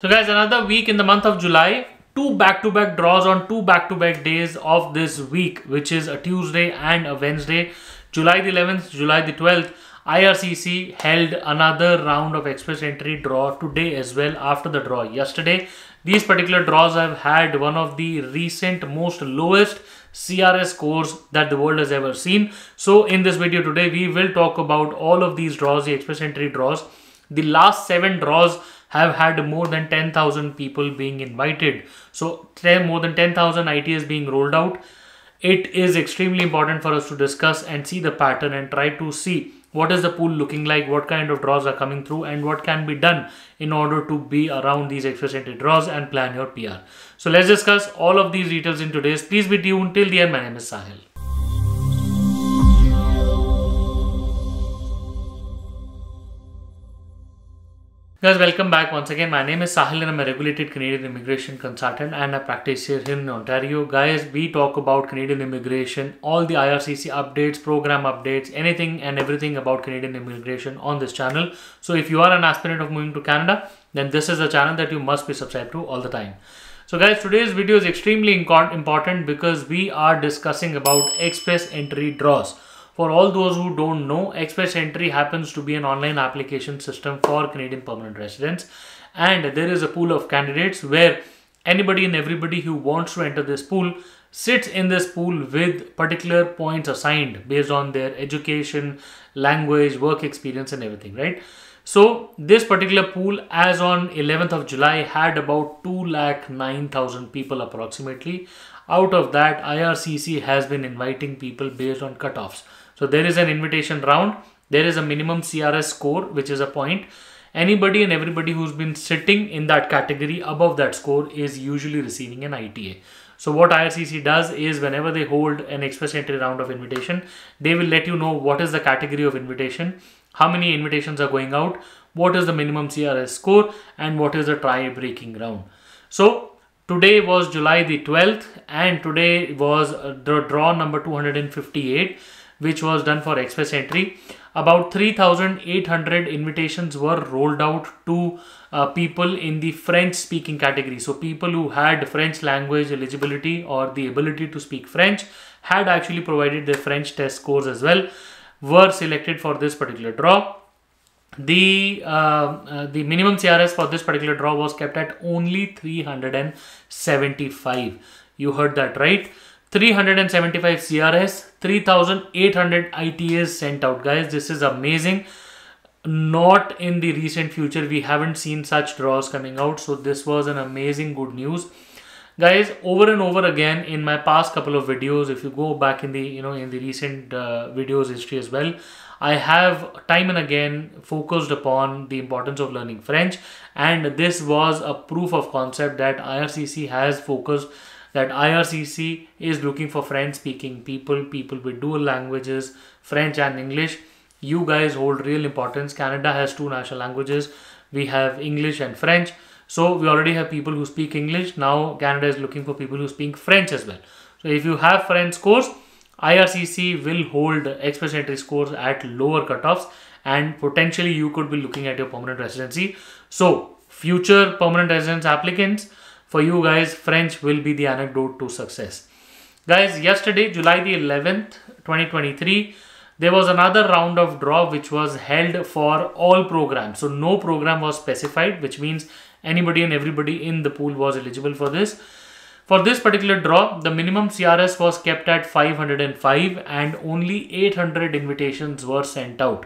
So guys, another week in the month of July, two back-to-back draws on two back-to-back days of this week, which is a Tuesday and a Wednesday. July the 11th, July the 12th, IRCC held another round of express entry draw today as well after the draw yesterday. These particular draws have had one of the recent most lowest CRS scores that the world has ever seen. So in this video today, we will talk about all of these draws, the express entry draws. The last 7 draws have had more than 10,000 people being invited. So more than 10,000 ITs being rolled out. It is extremely important for us to discuss and see the pattern and try to see what is the pool looking like, what kind of draws are coming through, and what can be done in order to be around these express entry draws and plan your PR. So let's discuss all of these details in today's. Please be tuned till the end. My name is Sahil. Guys, welcome back once again. My name is Sahil and I'm a regulated Canadian immigration consultant and I practice here in Ontario. Guys, we talk about Canadian immigration, all the IRCC updates, program updates, anything and everything about Canadian immigration on this channel. So if you are an aspirant of moving to Canada, then this is a channel that you must be subscribed to all the time. So guys, today's video is extremely important because we are discussing about express entry draws. For all those who don't know, Express Entry happens to be an online application system for Canadian permanent residents, and there is a pool of candidates where anybody and everybody who wants to enter this pool sits in this pool with particular points assigned based on their education, language, work experience and everything, right? So this particular pool as on 11th of July had about 209,000 people approximately. Out of that, IRCC has been inviting people based on cutoffs. So there is an invitation round. There is a minimum CRS score, which is a point. Anybody and everybody who's been sitting in that category above that score is usually receiving an ITA. So what IRCC does is whenever they hold an express entry round of invitation, they will let you know what is the category of invitation, how many invitations are going out, what is the minimum CRS score, and what is the tie-breaking round. So today was July the 12th and today was the draw number 258, which was done for express entry. About 3,800 invitations were rolled out to people in the French speaking category. So people who had French language eligibility or the ability to speak French had actually provided their French test scores as well, were selected for this particular draw. The minimum CRS for this particular draw was kept at only 375. You heard that right. 375 CRS, 3,800 ITAs sent out. Guys, this is amazing. Not in the recent future, we haven't seen such draws coming out. So this was an amazing good news. Guys, over and over again in my past couple of videos, if you go back in the in the recent videos history as well, I have time and again focused upon the importance of learning French, and this was a proof of concept that IRCC has focused, that IRCC is looking for French speaking people with dual languages, French and English. You guys hold real importance. Canada has 2 national languages. We have English and French. So we already have people who speak English. Now Canada is looking for people who speak French as well. So if you have French scores, IRCC will hold express entry scores at lower cutoffs and potentially you could be looking at your permanent residency. So future permanent residence applicants, for you guys, French will be the anecdote to success. Guys, yesterday, July the 11th, 2023, there was another round of draw which was held for all programs. So no program was specified, which means anybody and everybody in the pool was eligible for this. For this particular draw, the minimum CRS was kept at 505 and only 800 invitations were sent out.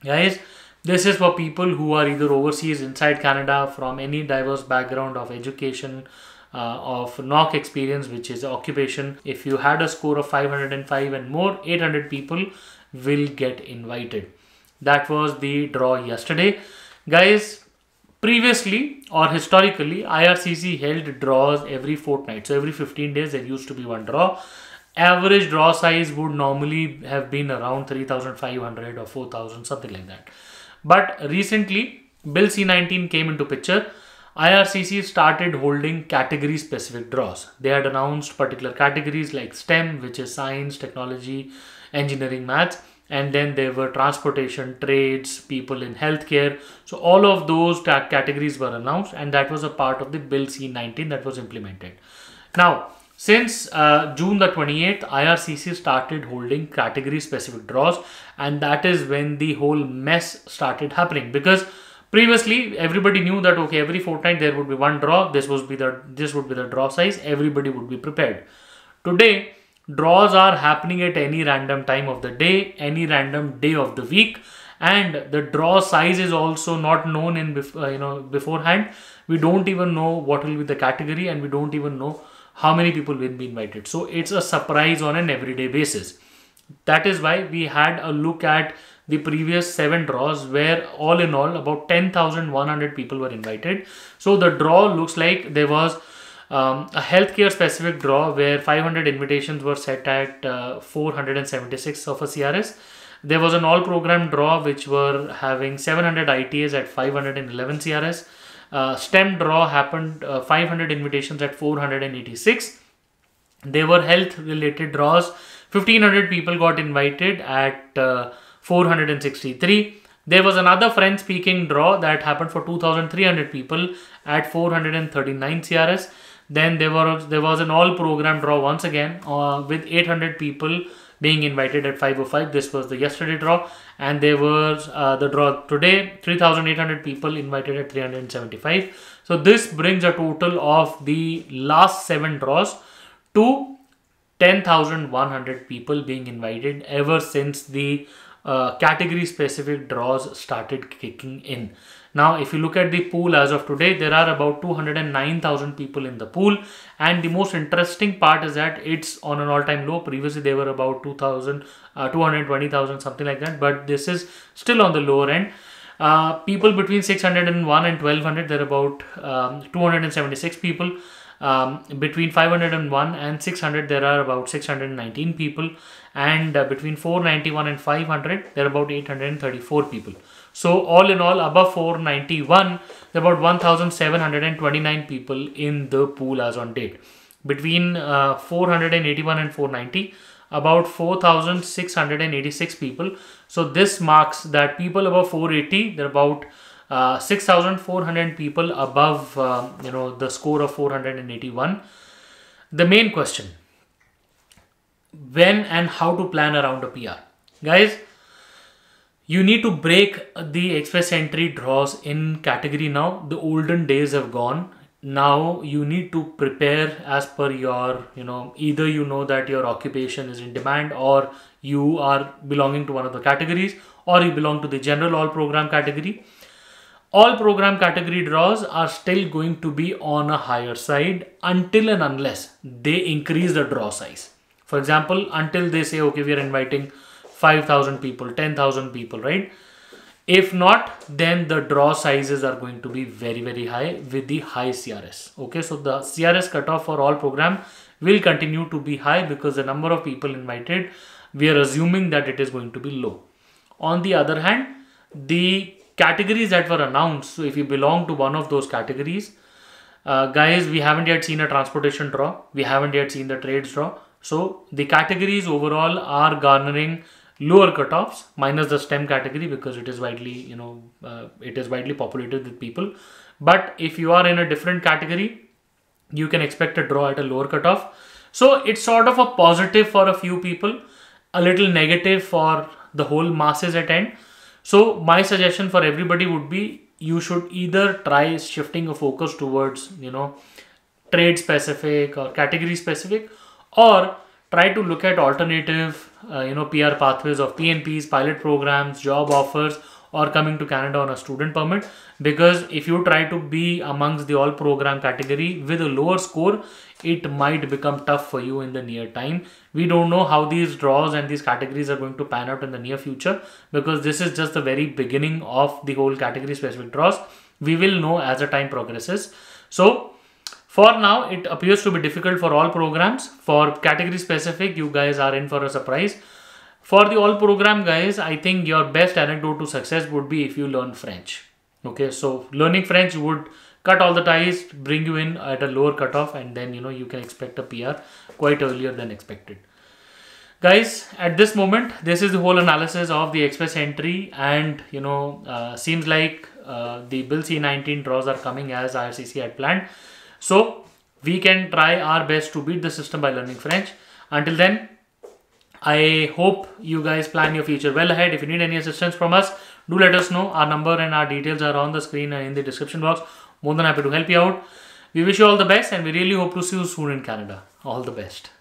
Guys, this is for people who are either overseas, inside Canada, from any diverse background of education, of NOC experience, which is occupation. If you had a score of 505 and more, 800 people will get invited. That was the draw yesterday. Guys, previously or historically, IRCC held draws every fortnight. So every 15 days, there used to be one draw. Average draw size would normally have been around 3,500 or 4,000, something like that. But recently, Bill C-19 came into picture. IRCC started holding category specific draws. They had announced particular categories like STEM, which is science, technology, engineering, maths, and then there were transportation, trades, people in healthcare. So all of those categories were announced, and that was a part of the bill C-19 that was implemented. Now, since June the 28th, IRCC started holding category specific draws, and that is when the whole mess started happening, because previously everybody knew that okay, every fortnight there would be one draw, this would be the draw size, everybody would be prepared. Today, draws are happening at any random time of the day, any random day of the week, and the draw size is also not known in beforehand. We don't even know what will be the category, and we don't even know how many people will be invited. So it's a surprise on an everyday basis. That is why we had a look at the previous 7 draws, where all in all about 10,100 people were invited. So the draw looks like there was a healthcare specific draw where 500 invitations were set at 476 of a CRS. There was an all program draw which were having 700 ITAs at 511 CRS. STEM draw happened 500 invitations at 486. There were health related draws. 1500 people got invited at 463. There was another French speaking draw that happened for 2300 people at 439 CRS. Then there was an all program draw once again with 800 people being invited at 505. This was the yesterday draw, and there was the draw today, 3,800 people invited at 375. So this brings a total of the last 7 draws to 10,100 people being invited ever since the category specific draws started kicking in. Now, if you look at the pool as of today, there are about 209,000 people in the pool, and the most interesting part is that it's on an all-time low. Previously, they were about 220,000, something like that, but this is still on the lower end. People between 601 and 1200, there are about 276 people. Between 501 and 600, there are about 619 people, and between 491 and 500, there are about 834 people. So all in all, above 491, there are about 1,729 people in the pool as on date. Between 481 and 490, about 4,686 people. So this marks that people above 480, there are about 6,400 people above the score of 481. The main question: when and how to plan around a PR? Guys, you need to break the express entry draws in category now. The olden days have gone. Now you need to prepare as per your, either that your occupation is in demand, or you are belonging to one of the categories, or you belong to the general all program category. All program category draws are still going to be on a higher side until and unless they increase the draw size. For example, until they say, okay, we are inviting 5,000 people, 10,000 people, right? If not, then the draw sizes are going to be very, very high with the high CRS. Okay, so the CRS cutoff for all program will continue to be high because the number of people invited, we are assuming that it is going to be low. On the other hand, the categories that were announced, so if you belong to one of those categories, guys, we haven't yet seen a transportation draw, we haven't yet seen the trades draw. So the categories overall are garnering lower cutoffs, minus the STEM category because it is widely, it is widely populated with people. But if you are in a different category, you can expect a draw at a lower cutoff. So it's sort of a positive for a few people, a little negative for the whole masses at end. So my suggestion for everybody would be, you should either try shifting a focus towards, trade specific or category specific, or try to look at alternative, PR pathways of PNPs, pilot programs, job offers, or coming to Canada on a student permit. Because if you try to be amongst the all program category with a lower score, it might become tough for you in the near time. We don't know how these draws and these categories are going to pan out in the near future, because this is just the very beginning of the whole category specific draws. We will know as the time progresses. So for now, it appears to be difficult for all programs. For category specific, you guys are in for a surprise. For the all program guys, I think your best anecdote to success would be if you learn French. Okay, so learning French would cut all the ties, bring you in at a lower cutoff, and then you can expect a PR quite earlier than expected. Guys, at this moment, this is the whole analysis of the express entry, and seems like the bill C-19 draws are coming as IRCC had planned. So we can try our best to beat the system by learning French. Until then, I hope you guys plan your future well ahead. If you need any assistance from us, do let us know. Our number and our details are on the screen and in the description box. More than happy to help you out. We wish you all the best, and we really hope to see you soon in Canada. All the best.